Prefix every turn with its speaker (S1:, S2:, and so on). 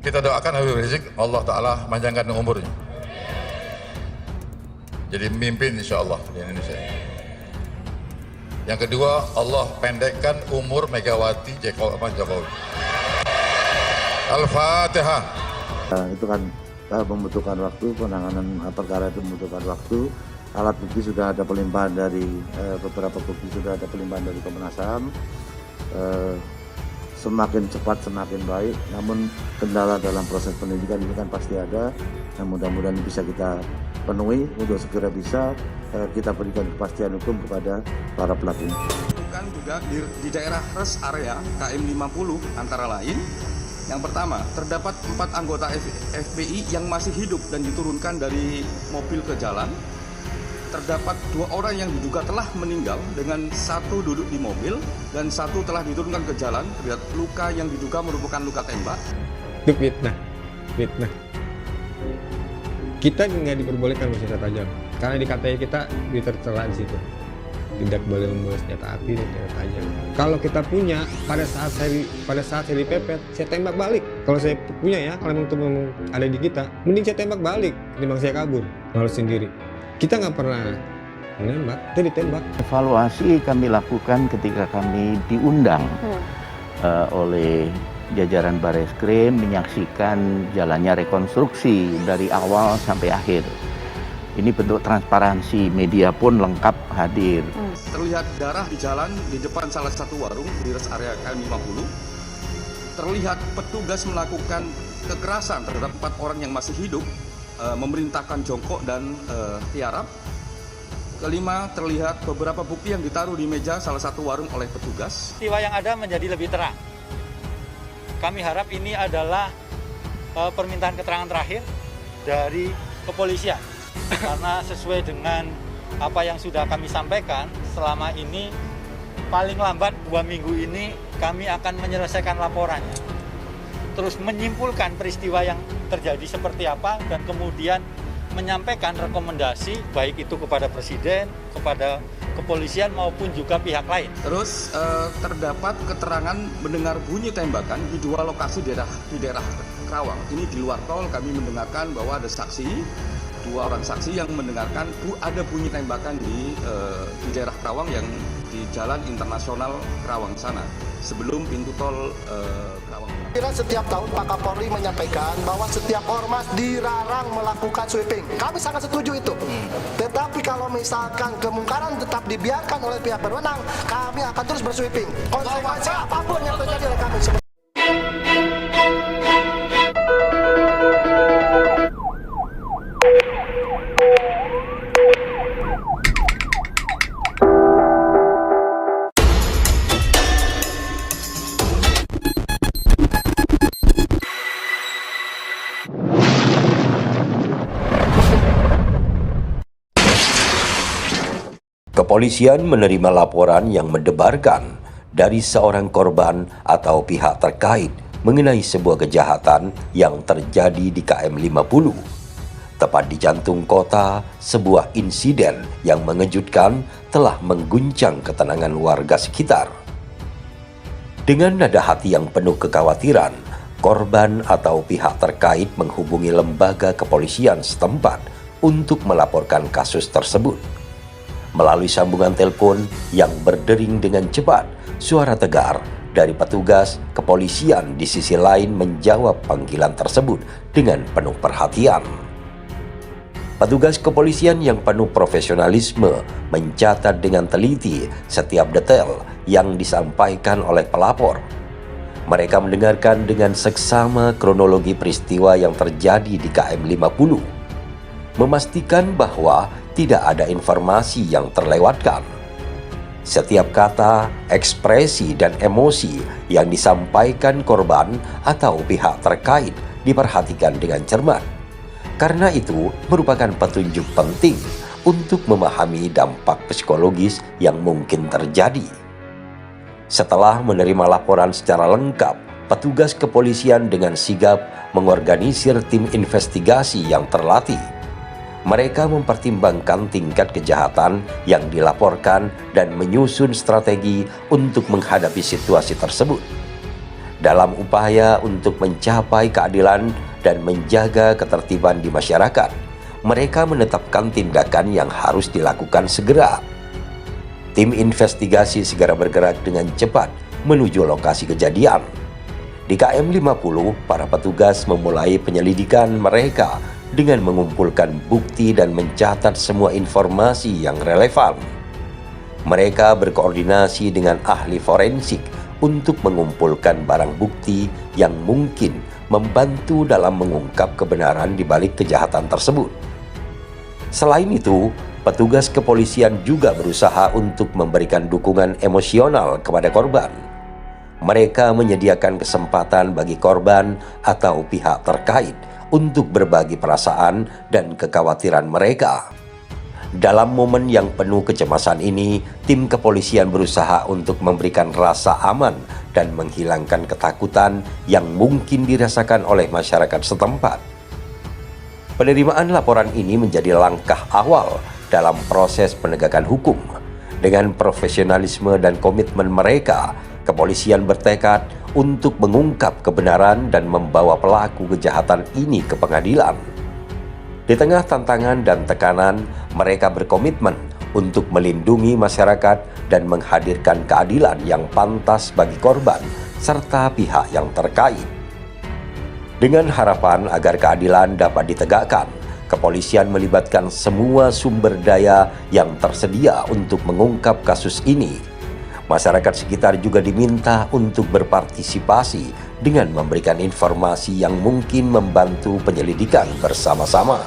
S1: Kita doakan Habib Rizik, Allah Ta'ala panjangkan umurnya. Jadi memimpin insya Allah di Indonesia. Yang kedua, Allah pendekkan umur Megawati Jokowi. Al-Fatihah.
S2: Itu kan membutuhkan waktu, penanganan perkara itu membutuhkan waktu. Alat bukti sudah ada pelimpahan dari beberapa bukti sudah ada pelimpahan dari Komnas HAM. Semakin cepat semakin baik, namun kendala dalam proses penyidikan ini kan pasti ada. Nah, mudah-mudahan bisa kita penuhi untuk segera bisa kita berikan kepastian hukum kepada para pelaku.
S3: Kan juga di daerah rest area KM 50 antara lain, yang pertama terdapat 4 anggota FPI yang masih hidup dan diturunkan dari mobil ke jalan. Terdapat 2 orang yang diduga telah meninggal dengan 1 duduk di mobil dan 1 telah diturunkan ke jalan. Terlihat luka yang diduga merupakan luka tembak.
S4: Itu fitnah. Kita nggak diperbolehkan bersenjata tajam karena di KTI kita tertera di situ tidak boleh membawa senjata api dan senjata tajam. Kalau kita punya pada saat saya dipepet, saya tembak balik. Kalau saya punya ya, kalau memang ada di kita, mending saya tembak balik ketimbang saya kabur malu sendiri. Kita nggak pernah menembak, kita ditembak.
S5: Evaluasi kami lakukan ketika kami diundang oleh jajaran Bareskrim menyaksikan jalannya rekonstruksi dari awal sampai akhir. Ini bentuk transparansi, media pun lengkap hadir.
S3: Terlihat darah di jalan di depan salah satu warung di rest area KM 50. Terlihat petugas melakukan kekerasan terhadap 4 orang yang masih hidup, memerintahkan jongkok dan tiarap. Kelima, terlihat beberapa bukti yang ditaruh di meja salah satu warung oleh petugas.
S6: Peristiwa yang ada menjadi lebih terang. Kami harap ini adalah permintaan keterangan terakhir dari kepolisian. Karena sesuai dengan apa yang sudah kami sampaikan selama ini, paling lambat 2 minggu ini kami akan menyelesaikan laporannya. Terus menyimpulkan peristiwa yang terjadi seperti apa dan kemudian menyampaikan rekomendasi baik itu kepada Presiden, kepada kepolisian maupun juga pihak lain.
S3: Terus terdapat keterangan mendengar bunyi tembakan di 2 lokasi di daerah Kerawang. Ini di luar tol kami mendengarkan bahwa ada saksi, 2 orang saksi yang mendengarkan ada bunyi tembakan di daerah Kerawang yang di Jalan Internasional Kerawang sana sebelum pintu tol Kerawang.
S7: Kira setiap tahun Pak Kapolri menyampaikan bahwa setiap ormas dilarang melakukan sweeping. Kami sangat setuju itu. Tetapi kalau misalkan kemungkaran tetap dibiarkan oleh pihak berwenang, kami akan terus bersweeping. Konsekuensi apapun yang terjadi oleh kami.
S8: Kepolisian menerima laporan yang mendebarkan dari seorang korban atau pihak terkait mengenai sebuah kejahatan yang terjadi di KM 50. Tepat di jantung kota, sebuah insiden yang mengejutkan telah mengguncang ketenangan warga sekitar. Dengan nada hati yang penuh kekhawatiran, korban atau pihak terkait menghubungi lembaga kepolisian setempat untuk melaporkan kasus tersebut. Melalui sambungan telepon yang berdering dengan cepat, suara tegar dari petugas kepolisian di sisi lain menjawab panggilan tersebut dengan penuh perhatian. Petugas kepolisian yang penuh profesionalisme mencatat dengan teliti setiap detail yang disampaikan oleh pelapor. Mereka mendengarkan dengan seksama kronologi peristiwa yang terjadi di KM 50, memastikan bahwa tidak ada informasi yang terlewatkan. Setiap kata, ekspresi, dan emosi yang disampaikan korban atau pihak terkait diperhatikan dengan cermat. Karena itu merupakan petunjuk penting untuk memahami dampak psikologis yang mungkin terjadi. Setelah menerima laporan secara lengkap, petugas kepolisian dengan sigap mengorganisir tim investigasi yang terlatih. Mereka mempertimbangkan tingkat kejahatan yang dilaporkan dan menyusun strategi untuk menghadapi situasi tersebut. Dalam upaya untuk mencapai keadilan dan menjaga ketertiban di masyarakat, mereka menetapkan tindakan yang harus dilakukan segera. Tim investigasi segera bergerak dengan cepat menuju lokasi kejadian. Di KM 50, para petugas memulai penyelidikan mereka dengan mengumpulkan bukti dan mencatat semua informasi yang relevan. Mereka berkoordinasi dengan ahli forensik untuk mengumpulkan barang bukti yang mungkin membantu dalam mengungkap kebenaran di balik kejahatan tersebut. Selain itu, petugas kepolisian juga berusaha untuk memberikan dukungan emosional kepada korban. Mereka menyediakan kesempatan bagi korban atau pihak terkait untuk berbagi perasaan dan kekhawatiran mereka. Dalam momen yang penuh kecemasan ini, tim kepolisian berusaha untuk memberikan rasa aman dan menghilangkan ketakutan yang mungkin dirasakan oleh masyarakat setempat. Penerimaan laporan ini menjadi langkah awal dalam proses penegakan hukum. Dengan profesionalisme dan komitmen mereka, kepolisian bertekad untuk mengungkap kebenaran dan membawa pelaku kejahatan ini ke pengadilan. Di tengah tantangan dan tekanan, mereka berkomitmen untuk melindungi masyarakat dan menghadirkan keadilan yang pantas bagi korban serta pihak yang terkait. Dengan harapan agar keadilan dapat ditegakkan, kepolisian melibatkan semua sumber daya yang tersedia untuk mengungkap kasus ini. Masyarakat sekitar juga diminta untuk berpartisipasi dengan memberikan informasi yang mungkin membantu penyelidikan bersama-sama.